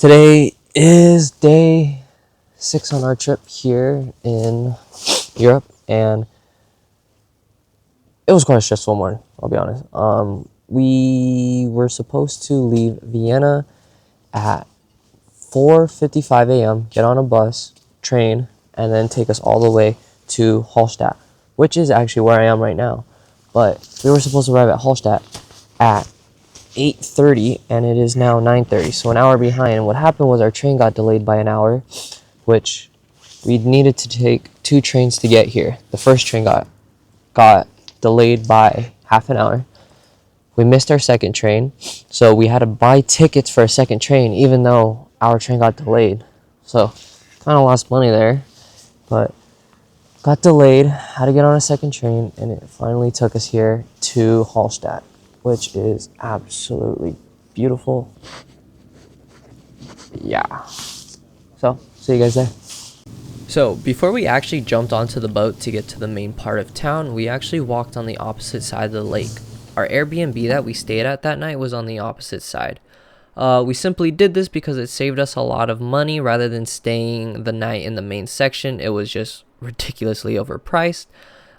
Today is day 6 on our trip here in Europe, and it was quite a stressful morning, I'll be honest. We were supposed to leave Vienna at 4:55 a.m., get on a bus, train, and then take us all the way to Hallstatt, which is actually where I am right now. But we were supposed to arrive at Hallstatt at 8:30, and it is now 9:30, so an hour behind. And what happened was our train got delayed by an hour, which we needed to take 2 trains to get here. The first train got delayed by half an hour. We missed our second train, so we had to buy tickets for a second train even though our train got delayed. So kind of lost money there, but got delayed, had to get on a second train, and it finally took us here to Hallstatt, which is absolutely beautiful. Yeah. So, see you guys there. So, before we actually jumped onto the boat to get to the main part of town, we actually walked on the opposite side of the lake. Our Airbnb that we stayed at that night was on the opposite side. We simply did this because it saved us a lot of money rather than staying the night in the main section. It was just ridiculously overpriced.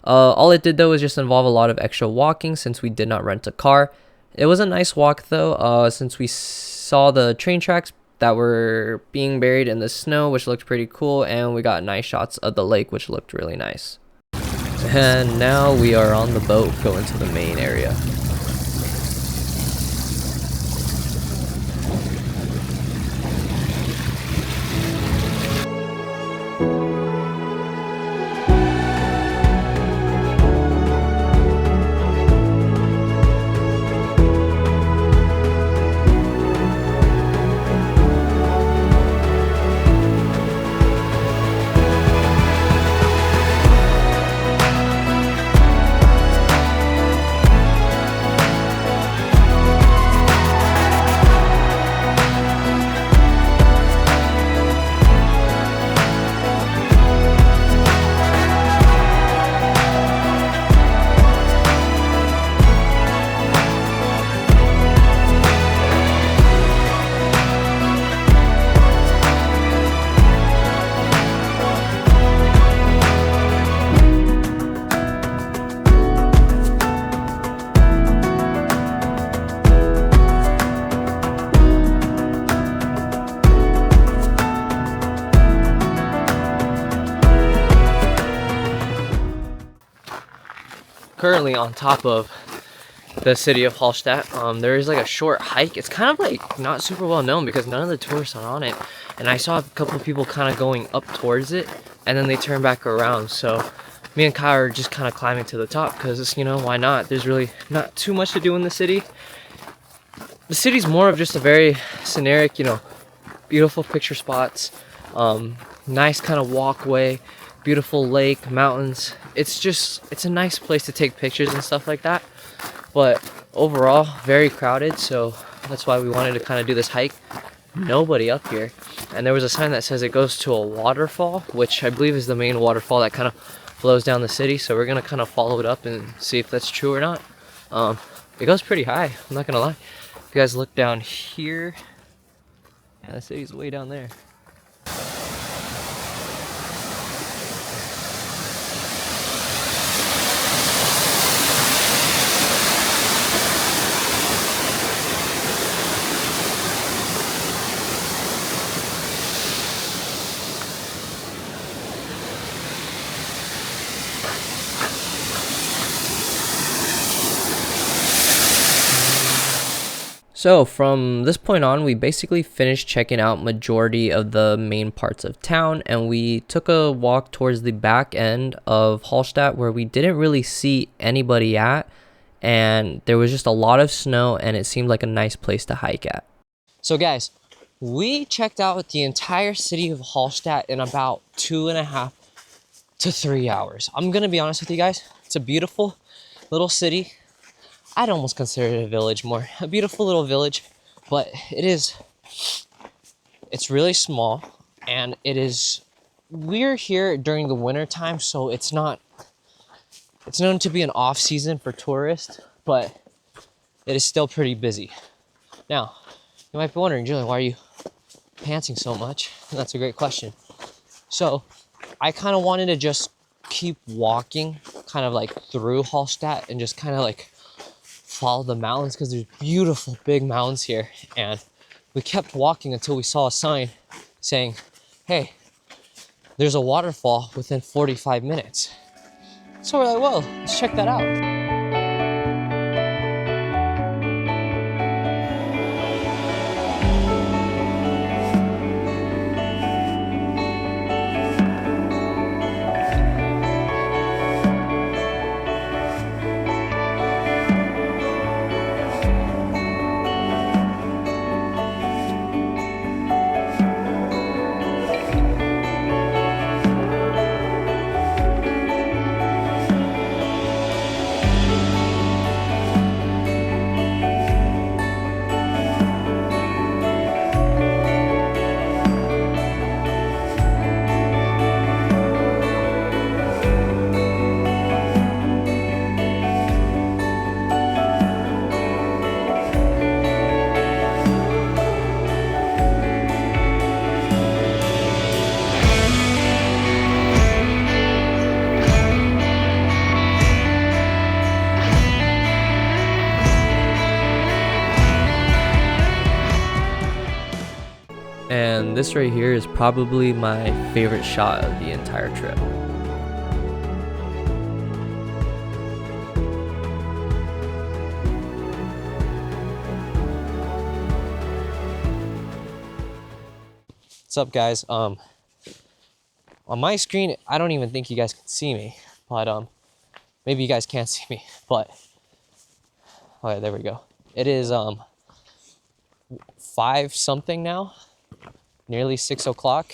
All it did though was just involve a lot of extra walking since we did not rent a car. It was a nice walk though, since we saw the train tracks that were being buried in the snow, which looked pretty cool, and we got nice shots of the lake, which looked really nice. And now we are on the boat going to the main area. Currently on top of the city of Hallstatt, there is like a short hike. It's kind of like not super well known because none of the tourists are on it, and I saw a couple of people kind of going up towards it and then they turn back around. So me and Kyle are just kind of climbing to the top because, you know, why not? There's really not too much to do in the city. The city's more of just a very scenic, you know, beautiful picture spots, nice kind of walkway, beautiful lake, mountains. It's a nice place to take pictures and stuff like that, but overall very crowded, so that's why we wanted to kind of do this hike. Nobody up here, and there was a sign that says it goes to a waterfall, which I believe is the main waterfall that kind of flows down the city, so we're gonna kind of follow it up and see if that's true or not. It goes pretty high, I'm not gonna lie. If you guys look down here, yeah, the city's way down there. So from this point on, we basically finished checking out majority of the main parts of town, and we took a walk towards the back end of Hallstatt where we didn't really see anybody at, and there was just a lot of snow and it seemed like a nice place to hike at. So guys, we checked out the entire city of Hallstatt in about 2.5 to 3 hours. I'm gonna be honest with you guys, it's a beautiful little city. I'd almost consider it a village more. A beautiful little village, but it's really small, and we're here during the winter time, so it's known to be an off season for tourists, but it is still pretty busy. Now, you might be wondering, Julian, why are you panting so much? That's a great question. So I kind of wanted to just keep walking kind of like through Hallstatt and just kind of like follow the mountains because there's beautiful big mountains here. And we kept walking until we saw a sign saying, hey, there's a waterfall within 45 minutes. So we're like, whoa, let's check that out. And this right here is probably my favorite shot of the entire trip. What's up, guys? On my screen, I don't even think you guys can see me, but maybe you guys can't see me, but okay, there we go. It is 5 something now, nearly 6 o'clock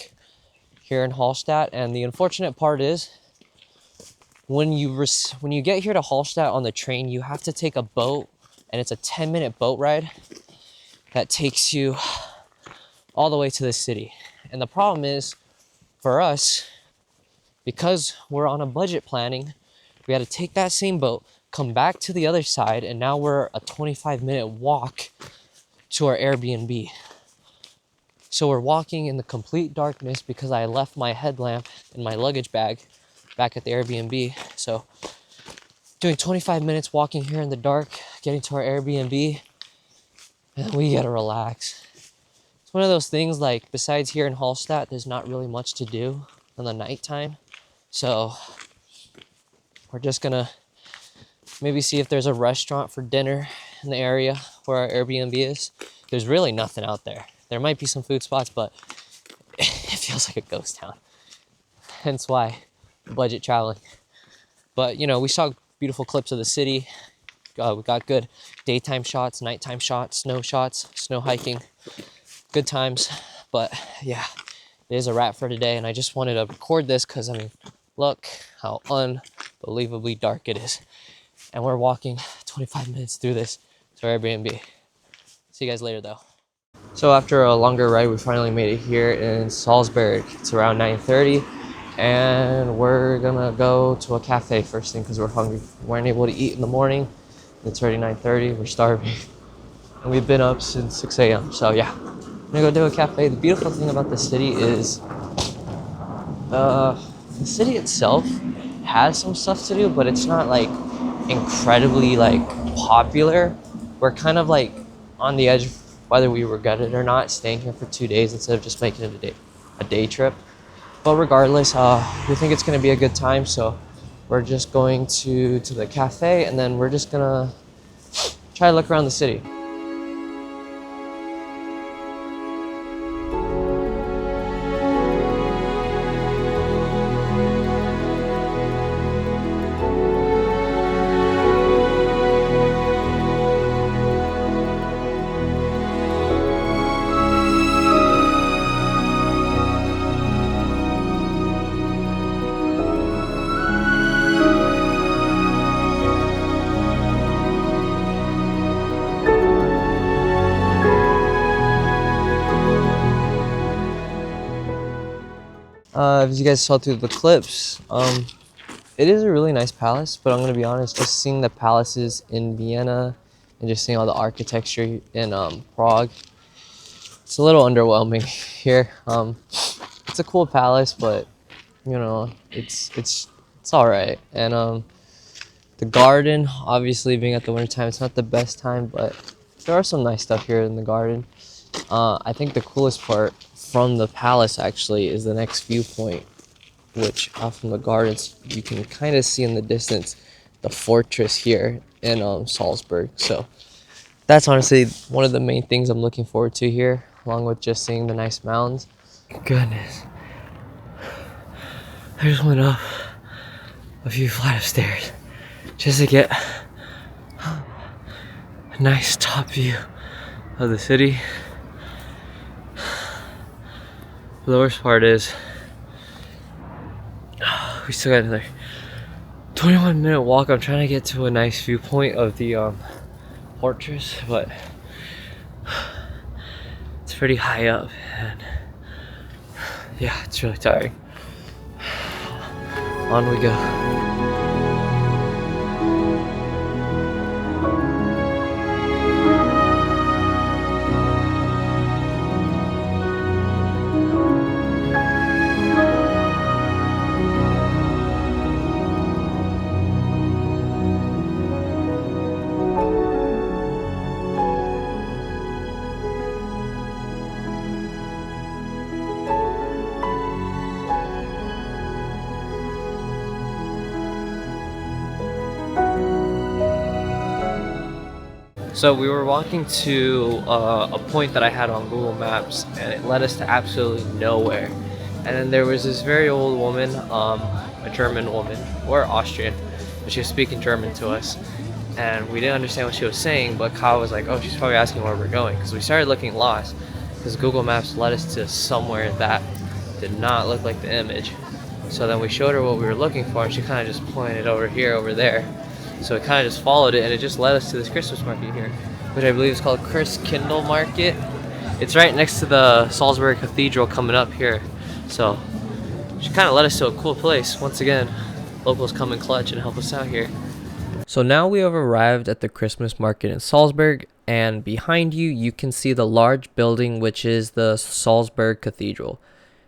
here in Hallstatt, and the unfortunate part is when you get here to Hallstatt on the train, you have to take a boat, and it's a 10-minute boat ride that takes you all the way to the city. And the problem is, for us, because we're on a budget planning, we had to take that same boat, come back to the other side, and now we're a 25-minute walk to our Airbnb. So we're walking in the complete darkness because I left my headlamp in my luggage bag back at the Airbnb. So doing 25 minutes walking here in the dark, getting to our Airbnb, and we gotta relax. It's one of those things, like, besides here in Hallstatt, there's not really much to do in the nighttime. So we're just gonna maybe see if there's a restaurant for dinner in the area where our Airbnb is. There's really nothing out there. There might be some food spots, but it feels like a ghost town. Hence why budget traveling. But, you know, we saw beautiful clips of the city. We got good daytime shots, nighttime shots, snow hiking. Good times. But yeah, it is a wrap for today. And I just wanted to record this because, I mean, look how unbelievably dark it is. And we're walking 25 minutes through this to our Airbnb. See you guys later, though. So after a longer ride, we finally made it here in Salzburg. It's around 9:30, and we're gonna go to a cafe first thing because we're hungry. We weren't able to eat in the morning. It's already 9:30, we're starving. And we've been up since 6 a.m. So yeah, I'm gonna go to a cafe. The beautiful thing about the city is the city itself has some stuff to do, but it's not like incredibly like popular. We're kind of like on the edge of whether we regret it or not, staying here for 2 days instead of just making it a day trip. But regardless, we think it's gonna be a good time, so we're just going to the cafe, and then we're just gonna try to look around the city. As you guys saw through the clips, it is a really nice palace, but I'm gonna be honest, just seeing the palaces in Vienna and just seeing all the architecture in Prague, it's a little underwhelming here. It's a cool palace, but you know, it's all right. And the garden, obviously being at the winter time, it's not the best time, but there are some nice stuff here in the garden. I think the coolest part from the palace actually is the next viewpoint, which out from the gardens you can kind of see in the distance the fortress here in Salzburg. So that's honestly one of the main things I'm looking forward to here, along with just seeing the nice mountains. Goodness, I just went up a few flights of stairs just to get a nice top view of the city. The worst part is we still got another 21-minute walk. I'm trying to get to a nice viewpoint of the fortress, but it's pretty high up, and yeah, it's really tiring. On we go. So we were walking to a point that I had on Google Maps, and it led us to absolutely nowhere. And then there was this very old woman, a German woman, or Austrian, but she was speaking German to us. And we didn't understand what she was saying, but Kyle was like, oh, she's probably asking where we're going. Because we started looking lost, because Google Maps led us to somewhere that did not look like the image. So then we showed her what we were looking for, and she kind of just pointed over here, over there. So we kind of just followed it, and it just led us to this Christmas market here, which I believe is called Christkindl Market. It's right next to the Salzburg Cathedral coming up here. So she kind of led us to a cool place. Once again, locals come in clutch and help us out here. So now we have arrived at the Christmas market in Salzburg, and behind you, you can see the large building, which is the Salzburg Cathedral.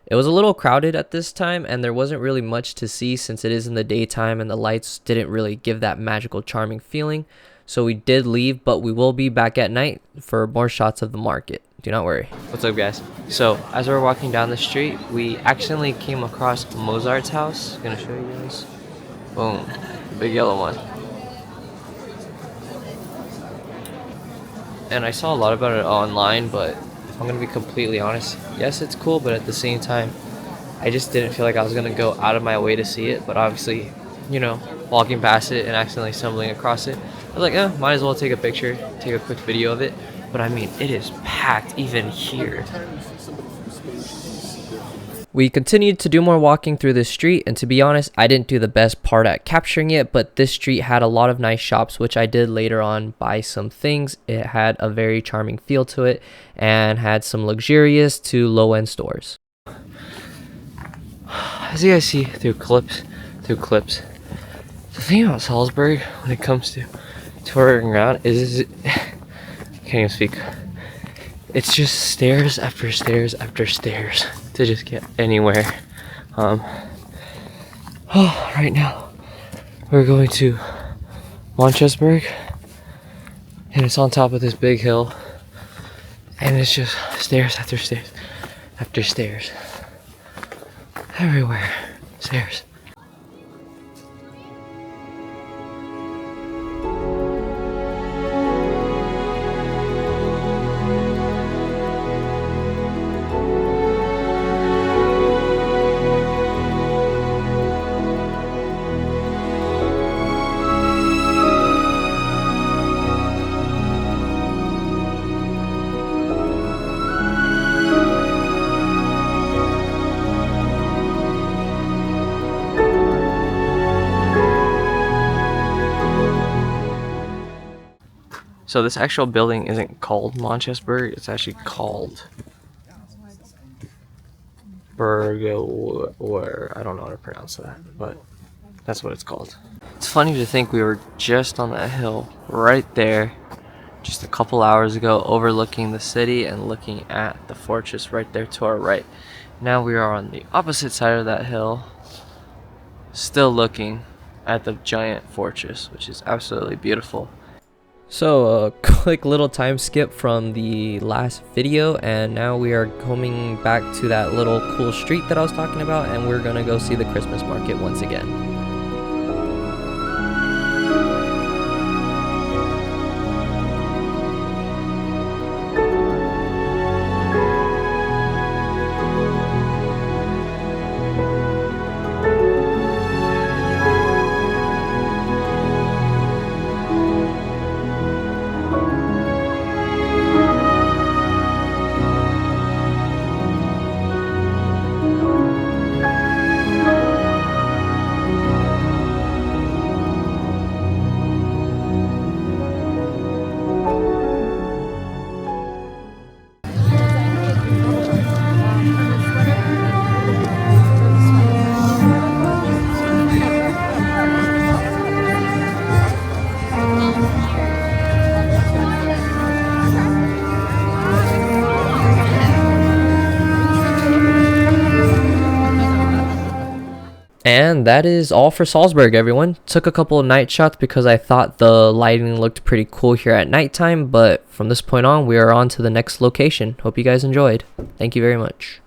It was a little crowded at this time, and there wasn't really much to see since it is in the daytime and the lights didn't really give that magical, charming feeling. So we did leave, but we will be back at night for more shots of the market. Do not worry. What's up, guys? So as we're walking down the street, we accidentally came across Mozart's house. I'm gonna show you guys. Boom, big yellow one. And I saw a lot about it online, but I'm gonna be completely honest, yes, it's cool, but at the same time, I just didn't feel like I was gonna go out of my way to see it. But obviously, you know, walking past it and accidentally stumbling across it, I was like, might as well take a picture, take a quick video of it. But I mean, it is packed even here. We continued to do more walking through this street, and to be honest, I didn't do the best part at capturing it, but this street had a lot of nice shops, which I did later on buy some things. It had a very charming feel to it and had some luxurious to low-end stores. As you guys see through clips, the thing about Salzburg when it comes to touring around is I can't even speak. It's just stairs after stairs after stairs to just get anywhere. Right now we're going to Manchesburg, and it's on top of this big hill, and it's just stairs after stairs after stairs. Everywhere, stairs. So this actual building isn't called Manchesburg, it's actually called Burger, I don't know how to pronounce that, but that's what it's called. It's funny to think we were just on that hill right there just a couple hours ago, overlooking the city and looking at the fortress right there to our right. Now we are on the opposite side of that hill, still looking at the giant fortress, which is absolutely beautiful. So a quick little time skip from the last video, and now we are coming back to that little cool street that I was talking about, and we're gonna go see the Christmas market once again. And that is all for Salzburg, everyone. Took a couple of night shots because I thought the lighting looked pretty cool here at nighttime, but from this point on, we are on to the next location. Hope you guys enjoyed. Thank you very much.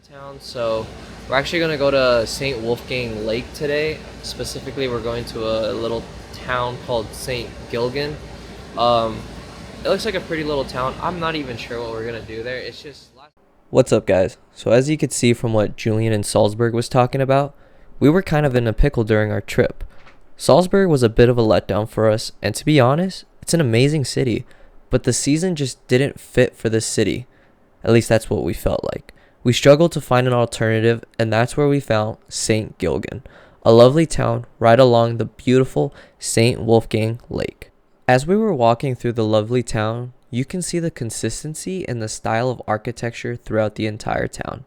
Town, so we're actually going to go to St. Wolfgang Lake today. Specifically, we're going to a little town called St. Gilgen. It looks like a pretty little town. I'm not even sure what we're going to do there. It's just... What's up, guys? So as you could see from what Julian in Salzburg was talking about, we were kind of in a pickle during our trip. Salzburg was a bit of a letdown for us, and to be honest, it's an amazing city, but the season just didn't fit for this city. At least that's what we felt like. We struggled to find an alternative, and that's where we found St. Gilgen, a lovely town right along the beautiful St. Wolfgang Lake. As we were walking through the lovely town, you can see the consistency and the style of architecture throughout the entire town.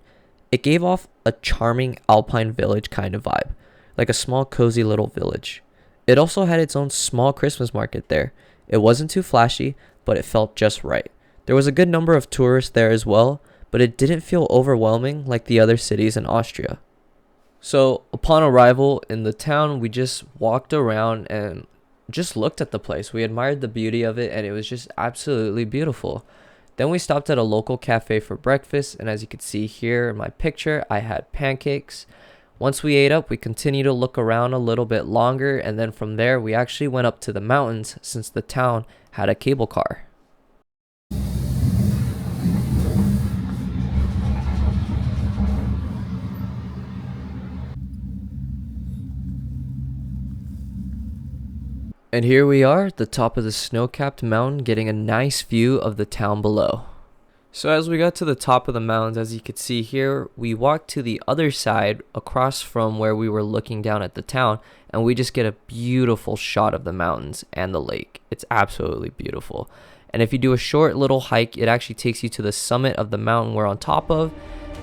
It gave off a charming alpine village kind of vibe, like a small cozy little village. It also had its own small Christmas market there. It wasn't too flashy, but it felt just right. There was a good number of tourists there as well, but it didn't feel overwhelming like the other cities in Austria. So upon arrival in the town, we just walked around and just looked at the place. We admired the beauty of it, and it was just absolutely beautiful. Then we stopped at a local cafe for breakfast, and as you can see here in my picture, I had pancakes. Once we ate up, we continued to look around a little bit longer, and then from there, we actually went up to the mountains since the town had a cable car. And here we are at the top of the snow-capped mountain, getting a nice view of the town below. So as we got to the top of the mountains, as you could see here, we walked to the other side across from where we were looking down at the town, and we just get a beautiful shot of the mountains and the lake. It's absolutely beautiful. And if you do a short little hike, it actually takes you to the summit of the mountain we're on top of,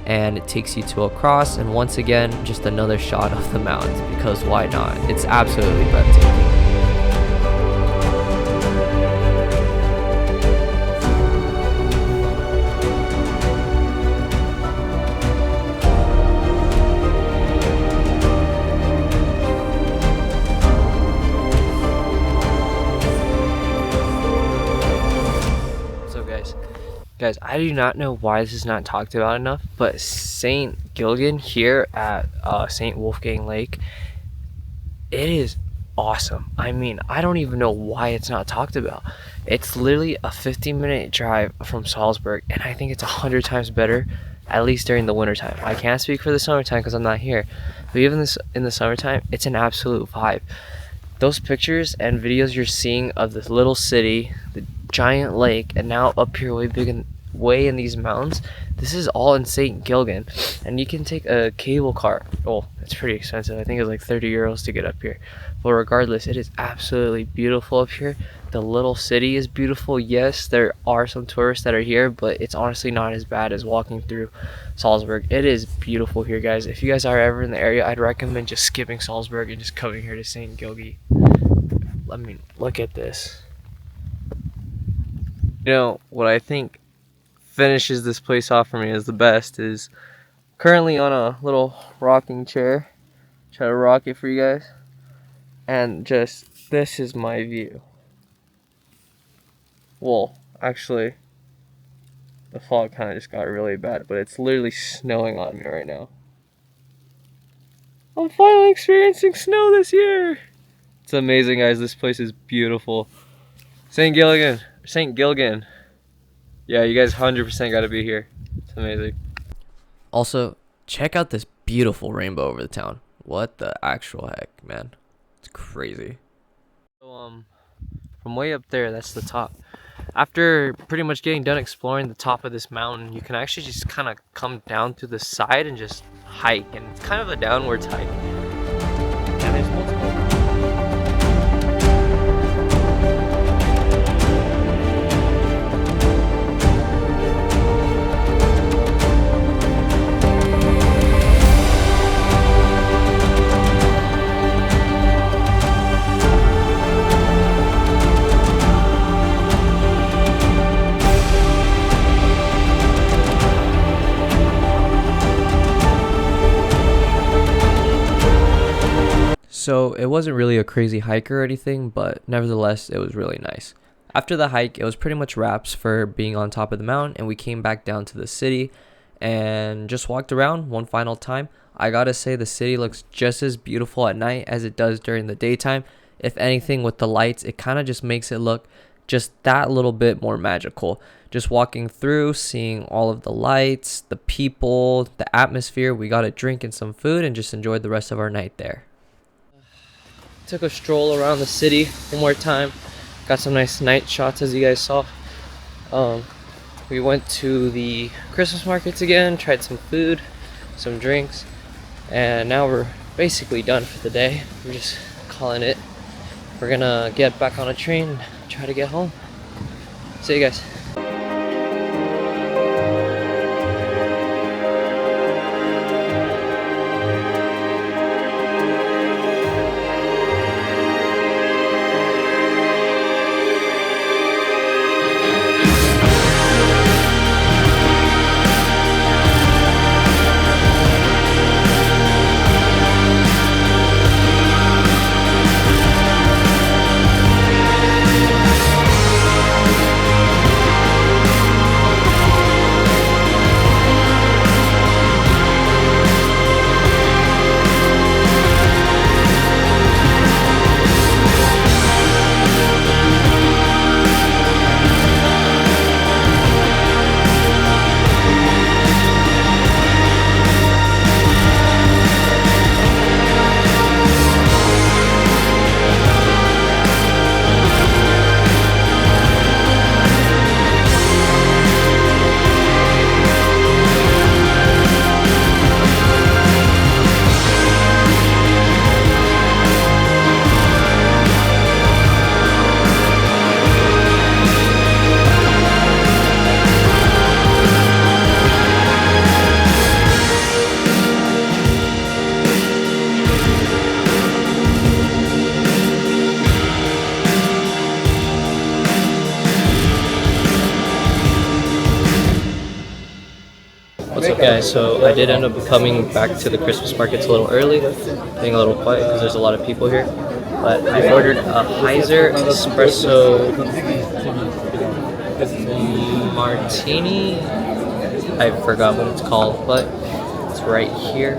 and it takes you to a cross, and once again, just another shot of the mountains, because why not? It's absolutely breathtaking. Guys, I do not know why this is not talked about enough, but St. Gilgen here at St. Wolfgang Lake, it is awesome. I mean, I don't even know why it's not talked about. It's literally a 15-minute drive from Salzburg, and I think it's 100 times better, at least during the wintertime. I can't speak for the summertime because I'm not here, but even this in the summertime, it's an absolute vibe. Those pictures and videos you're seeing of this little city, the giant lake, and now up here way in these mountains, this is all in St. Gilgen, and you can take a cable car. Oh, it's pretty expensive. I think it's like 30 euros to get up here, but regardless, it is absolutely beautiful up here. The little city is beautiful. Yes, there are some tourists that are here, but it's honestly not as bad as walking through Salzburg. It is beautiful here, guys. If you guys are ever in the area, I'd recommend just skipping Salzburg and just coming here to St. Gilgen. I mean, look at this. You know, what I think finishes this place off for me as the best is currently on a little rocking chair. Try to rock it for you guys. And just, this is my view. Well, actually, the fog kind of just got really bad, but it's literally snowing on me right now. I'm finally experiencing snow this year. It's amazing, guys. This place is beautiful. St. Gilgen. Yeah, you guys 100% got to be here. It's amazing. Also, check out this beautiful rainbow over the town. What the actual heck, man? It's crazy. So, from way up there, that's the top. After pretty much getting done exploring the top of this mountain, you can actually just kind of come down to the side and just hike, and it's kind of a downwards hike. And there's multiple. So it wasn't really a crazy hike or anything, but nevertheless, it was really nice. After the hike, it was pretty much wraps for being on top of the mountain, and we came back down to the city and just walked around one final time. I gotta say, the city looks just as beautiful at night as it does during the daytime. If anything, with the lights, it kind of just makes it look just that little bit more magical. Just walking through, seeing all of the lights, the people, the atmosphere, we got a drink and some food and just enjoyed the rest of our night there. Took a stroll around the city one more time. Got some nice night shots, as you guys saw. We went to the Christmas markets again, tried some food, some drinks, and now we're basically done for the day. We're just calling it. We're gonna get back on a train and try to get home. See you guys. What's up, guys? So I did end up coming back to the Christmas markets a little early, being a little quiet because there's a lot of people here. But I ordered a Heiser espresso martini. I forgot what it's called, but it's right here.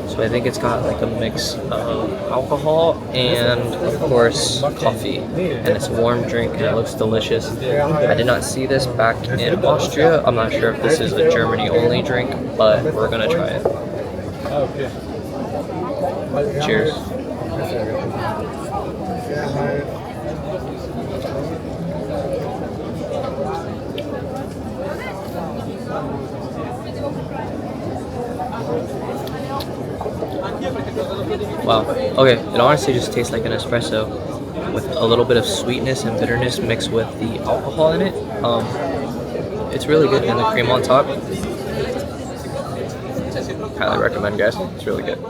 So I think it's got like a mix of alcohol and of course coffee, and it's a warm drink and it looks delicious. I did not see this back in Austria. I'm not sure if this is a Germany only drink, but we're gonna try it. Cheers. Wow. Okay, it honestly just tastes like an espresso with a little bit of sweetness and bitterness mixed with the alcohol in it. It's really good, and the cream on top. Highly recommend, guys. It's really good.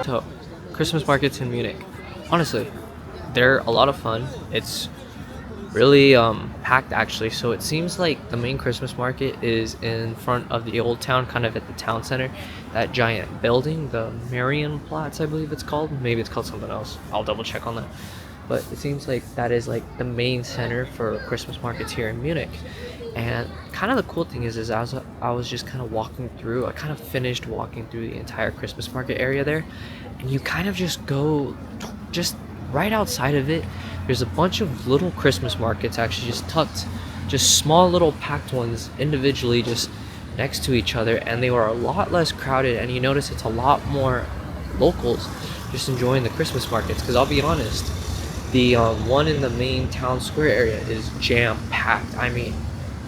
So, Christmas markets in Munich. Honestly, they're a lot of fun. It's really packed actually. So it seems like the main Christmas market is in front of the old town, kind of at the town center. That giant building, the Marienplatz, I believe it's called. Maybe it's called something else. I'll double check on that. But it seems like that is like the main center for Christmas markets here in Munich. And kind of the cool thing is as I was just kind of walking through, I kind of finished walking through the entire Christmas market area there, and you kind of just go just right outside of it. There's a bunch of little Christmas markets actually just tucked, just small little packed ones individually just next to each other, and they were a lot less crowded, and you notice it's a lot more locals just enjoying the Christmas markets. Because I'll be honest, the one in the main town square area is jam packed. I mean,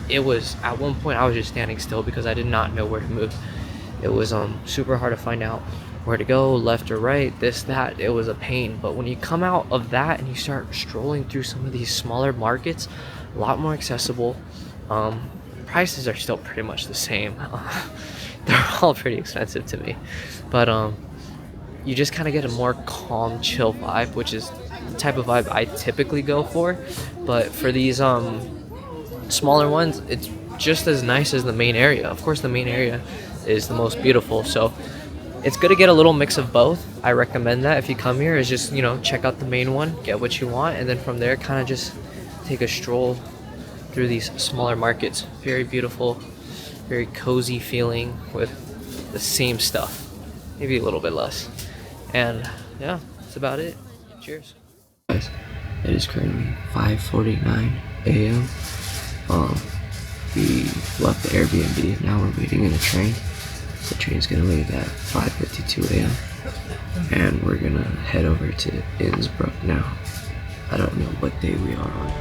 it was at one point I was just standing still because I did not know where to move. It was super hard to find out where to go, left or right, this, that. It was a pain. But when you come out of that and you start strolling through some of these smaller markets, a lot more accessible. Prices are still pretty much the same. They're all pretty expensive to me, but you just kind of get a more calm, chill vibe, which is the type of vibe I typically go for. But for these smaller ones, it's just as nice as the main area. Of course, the main area is the most beautiful, so it's good to get a little mix of both. I recommend that if you come here, is just, you know, check out the main one, get what you want, and then from there kind of just take a stroll through these smaller markets. Very beautiful, very cozy feeling with the same stuff, maybe a little bit less. And yeah, that's about it. Cheers. Guys, it is currently 5:49 a.m. We left the Airbnb. Now we're waiting in a train. The train's gonna leave at 5:52 a.m. and we're gonna head over to Innsbruck now. I don't know what day we are on.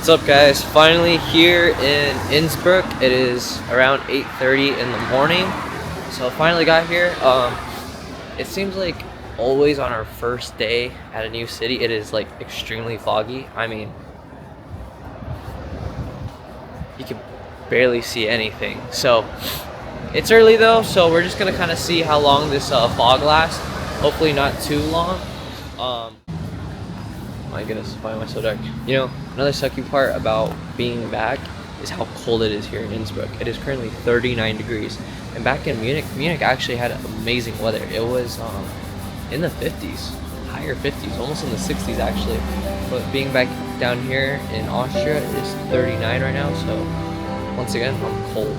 What's up, guys? Finally here in Innsbruck. It is around 8:30 in the morning. So finally got here. It seems like always on our first day at a new city, it is like extremely foggy. I mean, you can barely see anything. So it's early though, so we're just gonna kind of see how long this fog lasts. Hopefully not too long. My goodness, why am I so dark? You know, another sucky part about being back is how cold it is here in Innsbruck. It is currently 39 degrees. And back in Munich actually had amazing weather. It was in the 50s, higher 50s, almost in the 60s actually. But being back down here in Austria, it is 39 right now, so once again, I'm cold.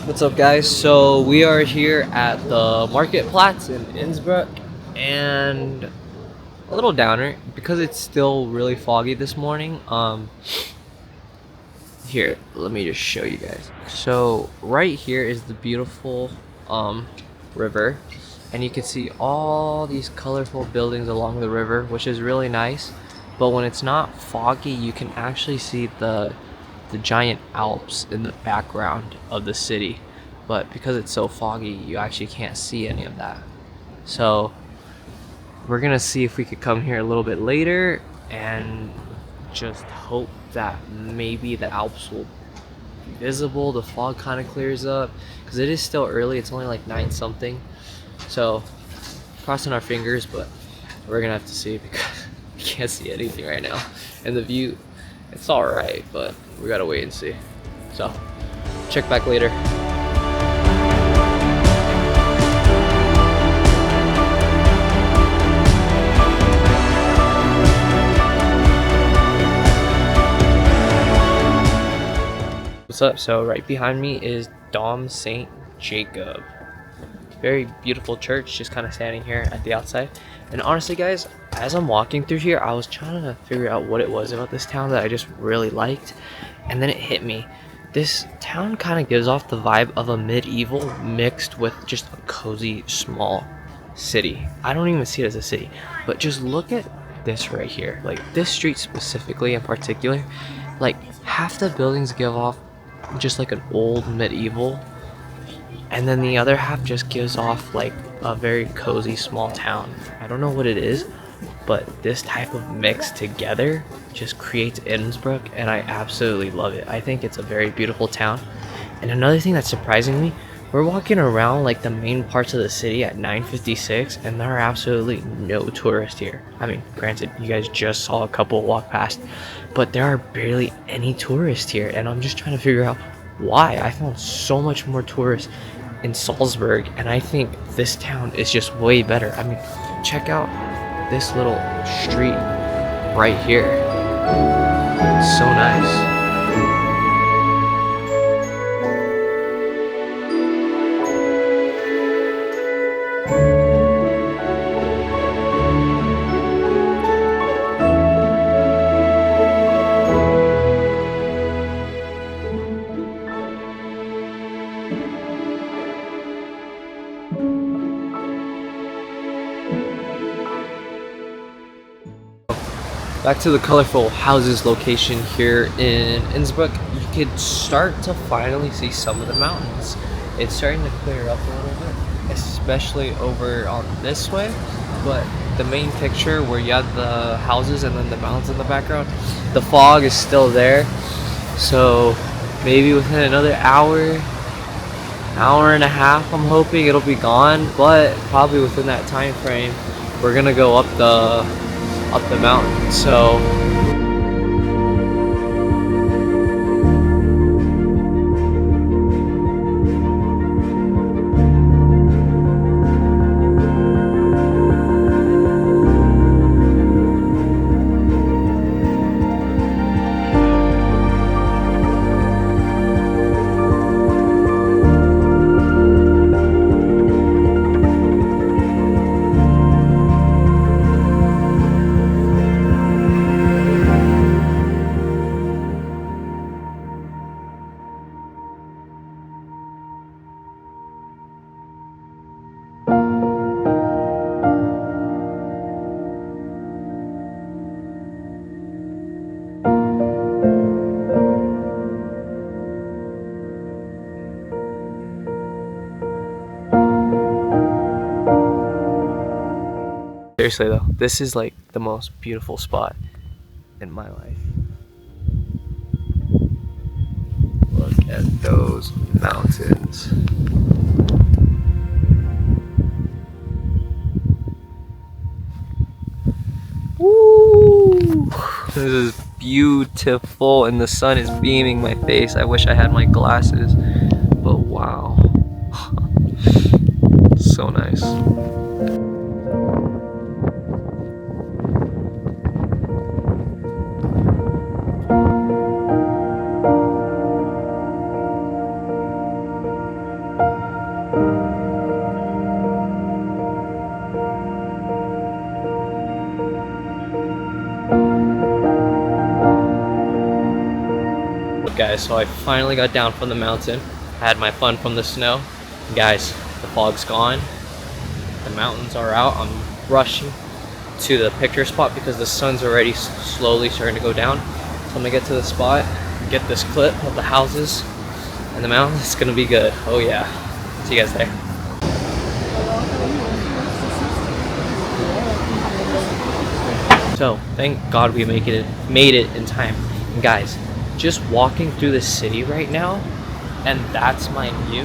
What's up, guys? So we are here at the Marketplatz in Innsbruck, and a little downer because it's still really foggy this morning. Here, let me just show you guys. So right here is the beautiful river, and you can see all these colorful buildings along the river, which is really nice. But when it's not foggy, you can actually see the giant Alps in the background of the city. But because it's so foggy, you actually can't see any of that. So we're gonna see if we could come here a little bit later and just hope that maybe the Alps will be visible, the fog kind of clears up, because it is still early. It's only like 9 something, so crossing our fingers, but we're gonna have to see because we can't see anything right now. And the view, it's all right, but we gotta wait and see. So check back later. What's up? So right behind me is Dom St. Jacob. Very beautiful church, just kind of standing here at the outside. And honestly, guys, as I'm walking through here, I was trying to figure out what it was about this town that I just really liked, and then it hit me. This town kind of gives off the vibe of a medieval mixed with just a cozy small city. I don't even see it as a city, but just look at this right here. Like this street specifically in particular, like half the buildings give off just like an old medieval, and then the other half just gives off like a very cozy small town. I don't know what it is, but this type of mix together just creates Innsbruck, and I absolutely love it. I think it's a very beautiful town. And another thing that's surprising me, we're walking around like the main parts of the city at 9:56, and there are absolutely no tourists here. I mean, granted, you guys just saw a couple walk past, but there are barely any tourists here, and I'm just trying to figure out why. I found so much more tourists in Salzburg, and I think this town is just way better. I mean, check out this little street right here. It's so nice. Back to the colorful houses location here in Innsbruck, you could start to finally see some of the mountains. It's starting to clear up a little bit, especially over on this way, but the main picture where you have the houses and then the mountains in the background, the fog is still there. So maybe within another hour and a half, I'm hoping it'll be gone, but probably within that time frame, we're gonna go up the mountain. So Seriously though, this is like the most beautiful spot in my life. Look at those mountains. Woo! This is beautiful and the sun is beaming my face. I wish I had my glasses, but wow. So nice. Guys, so I finally got down from the mountain. I had my fun from the snow. Guys, the fog's gone. The mountains are out. I'm rushing to the picture spot because the sun's already slowly starting to go down. So I'm gonna get to the spot, get this clip of the houses and the mountains. It's gonna be good. Oh yeah. See you guys there. So thank God we made it in time. And guys, just walking through the city right now, and that's my view.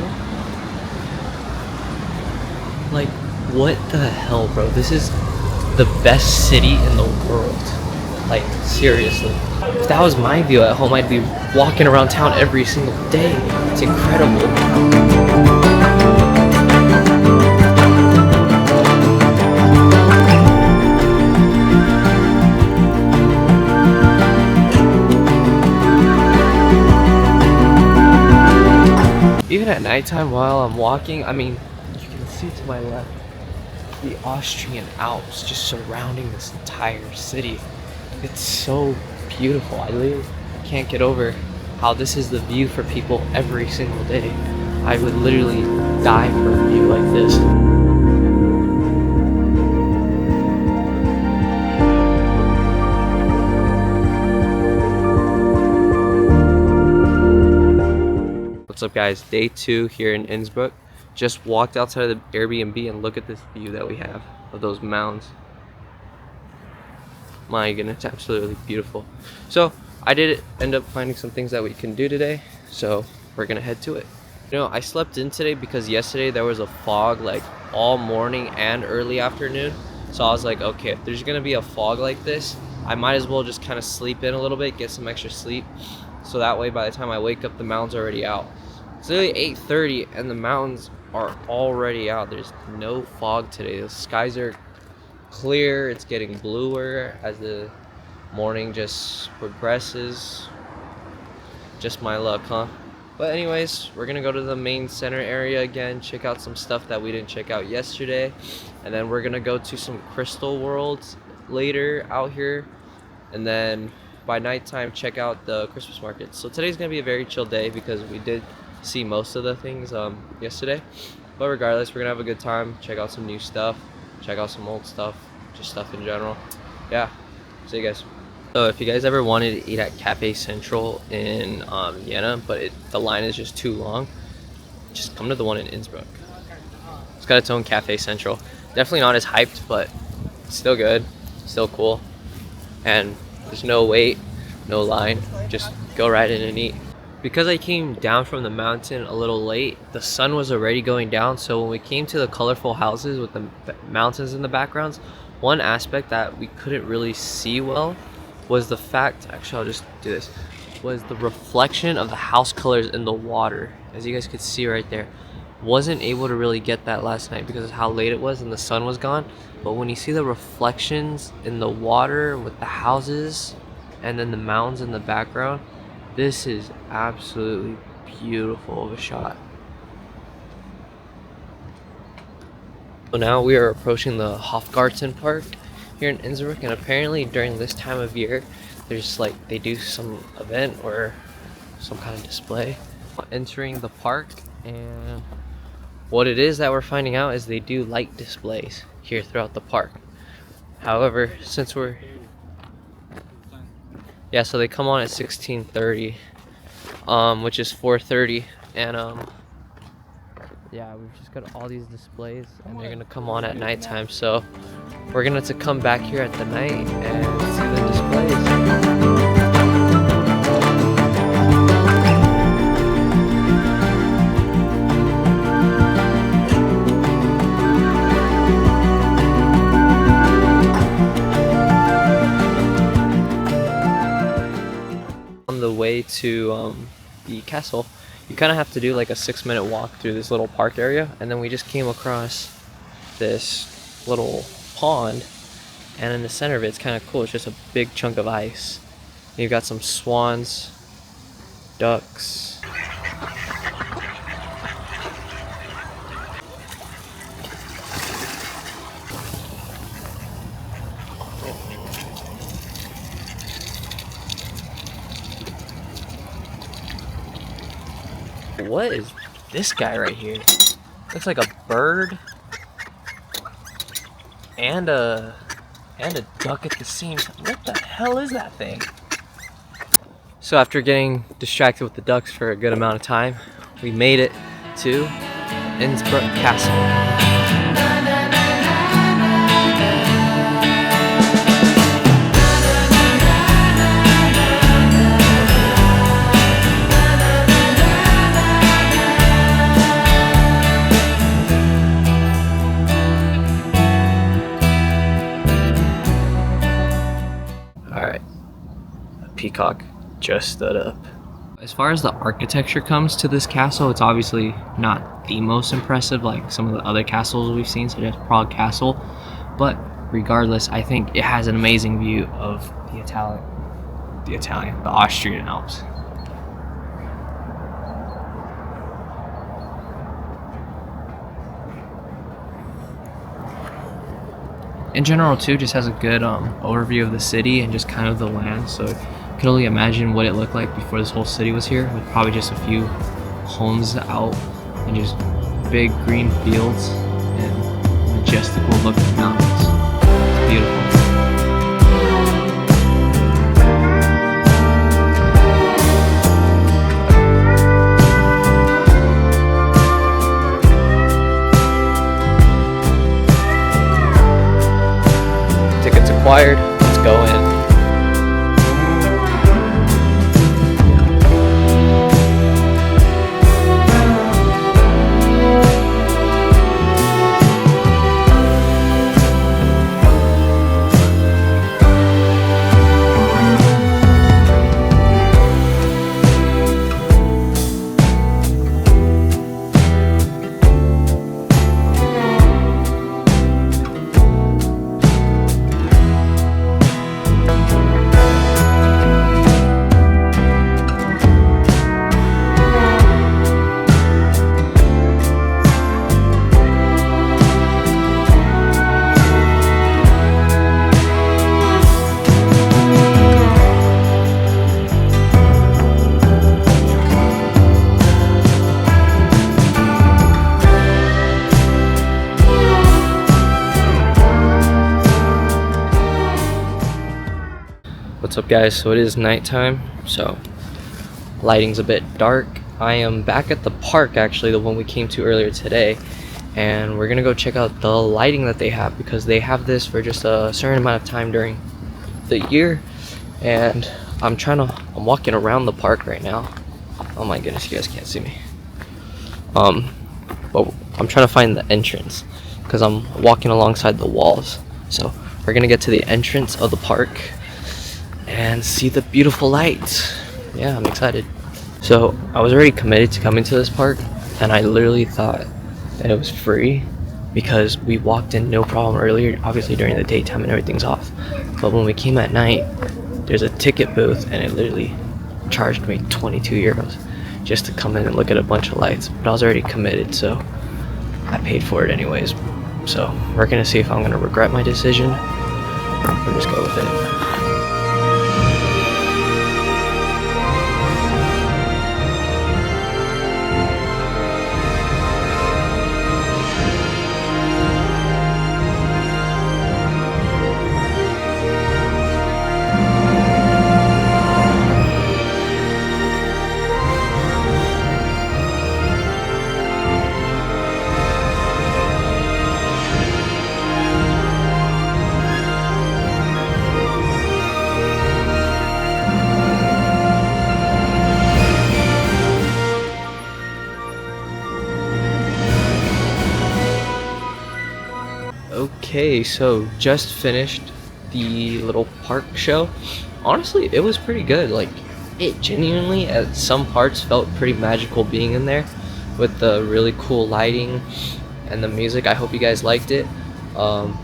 Like, what the hell, bro? This is the best city in the world. Like, seriously. If that was my view at home, I'd be walking around town every single day. It's incredible. Even at nighttime while I'm walking, I mean, you can see to my left the Austrian Alps just surrounding this entire city. It's so beautiful. I literally can't get over how this is the view for people every single day. I would literally die for a view like this. What's up guys, day 2 here in Innsbruck. Just walked outside of the Airbnb and look at this view that we have of those mountains. My goodness, absolutely beautiful. So I did end up finding some things that we can do today, so we're gonna head to it. You know, I slept in today because yesterday there was a fog like all morning and early afternoon. So I was like, okay, if there's gonna be a fog like this, I might as well just kind of sleep in a little bit, get some extra sleep. So that way by the time I wake up, the mountains are already out. It's literally 8:30 and the mountains are already out. There's no fog today. The skies are clear. It's getting bluer as the morning just progresses. Just my luck, huh? But anyways, we're gonna go to the main center area again, check out some stuff that we didn't check out yesterday, and then we're gonna go to some crystal worlds later out here, and then by nighttime check out the Christmas market. So today's gonna be a very chill day because we did see most of the things yesterday, but regardless, we're gonna have a good time, check out some new stuff, check out some old stuff, just stuff in general. Yeah, see you guys. So if you guys ever wanted to eat at Cafe Central in Vienna, but the line is just too long, just come to the one in Innsbruck. It's got its own Cafe Central. Definitely not as hyped, but still good, still cool, and there's no wait, no line, just go right in and eat. Because I came down from the mountain a little late, the sun was already going down, so when we came to the colorful houses with the mountains in the backgrounds, one aspect that we couldn't really see well was the fact, actually I'll just do this, was the reflection of the house colors in the water. As you guys could see right there, wasn't able to really get that last night because of how late it was and the sun was gone. But when you see the reflections in the water with the houses and then the mountains in the background, this is absolutely beautiful of a shot. So now we are approaching the Hofgarten Park here in Innsbruck, and apparently during this time of year there's like they do some event or some kind of display. Entering the park, and what it is that we're finding out is they do light displays here throughout the park. However, since we're so they come on at 16:30, which is 4:30, and yeah, we've just got all these displays and they're gonna come on at nighttime, so we're gonna have to come back here at the night and see the displays. On the way to the castle, you kind of have to do like a 6-minute walk through this little park area, and then we just came across this little pond, and in the center of it, it's kind of cool. It's just a big chunk of ice. And you've got some swans, ducks. What is this guy right here? Looks like a bird and a duck at the same time. What the hell is that thing? So after getting distracted with the ducks for a good amount of time, we made it to Innsbruck Castle. Peacock just stood up. As far as the architecture comes to this castle, it's obviously not the most impressive like some of the other castles we've seen, such as Prague Castle, but regardless, I think it has an amazing view of the Austrian Alps. In general too, just has a good overview of the city and just kind of the land, so I could only imagine what it looked like before this whole city was here, with probably just a few homes out and just big green fields and majestical looking mountains. It's beautiful. Tickets acquired, let's go in. What's up guys, so it is nighttime, so lighting's a bit dark. I am back at the park, actually the one we came to earlier today, and we're gonna go check out the lighting that they have, because they have this for just a certain amount of time during the year. And I'm walking around the park right now. Oh my goodness, you guys can't see me. But I'm trying to find the entrance because I'm walking alongside the walls. So we're gonna get to the entrance of the park and see the beautiful lights. Yeah, I'm excited. So I was already committed to coming to this park, and I literally thought that it was free because we walked in no problem earlier, obviously during the daytime and everything's off. But when we came at night, there's a ticket booth and it literally charged me 22 euros just to come in and look at a bunch of lights. But I was already committed, so I paid for it anyways. So we're gonna see if I'm gonna regret my decision or just go with it. Okay, so just finished the little park show. Honestly, it was pretty good. Like, it genuinely at some parts felt pretty magical being in there with the really cool lighting and the music. I hope you guys liked it. Um,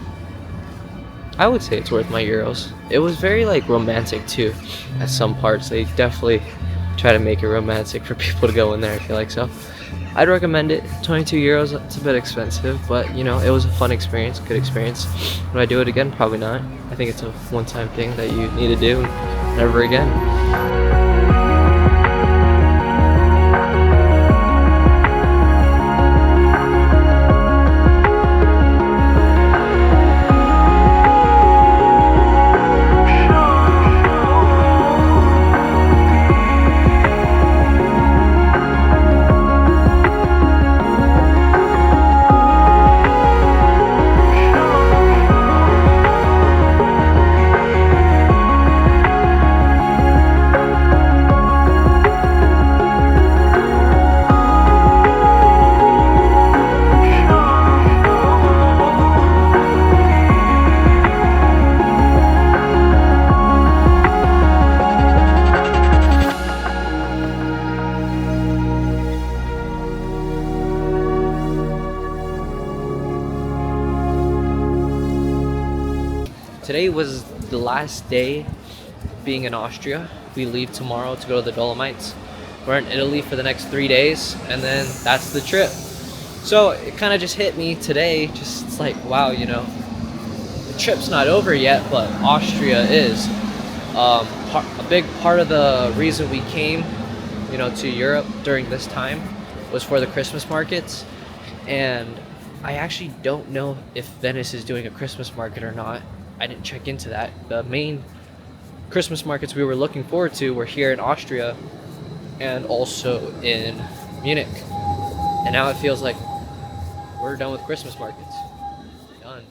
I would say it's worth my euros. It was very like romantic too at some parts. They definitely try to make it romantic for people to go in there, I feel like. So I'd recommend it. 22 euros, it's a bit expensive, but you know, it was a fun experience, good experience. Would I do it again? Probably not. I think it's a one-time thing that you need to do, never again. Today was the last day being in Austria. We leave tomorrow to go to the Dolomites. We're in Italy for the next 3 days, and then that's the trip. So it kind of just hit me today, just it's like, wow, you know, the trip's not over yet, but Austria is. A big part of the reason we came, you know, to Europe during this time was for the Christmas markets, and I actually don't know if Venice is doing a Christmas market or not. I didn't check into that. The main Christmas markets we were looking forward to were here in Austria and also in Munich. And now it feels like we're done with Christmas markets. Done.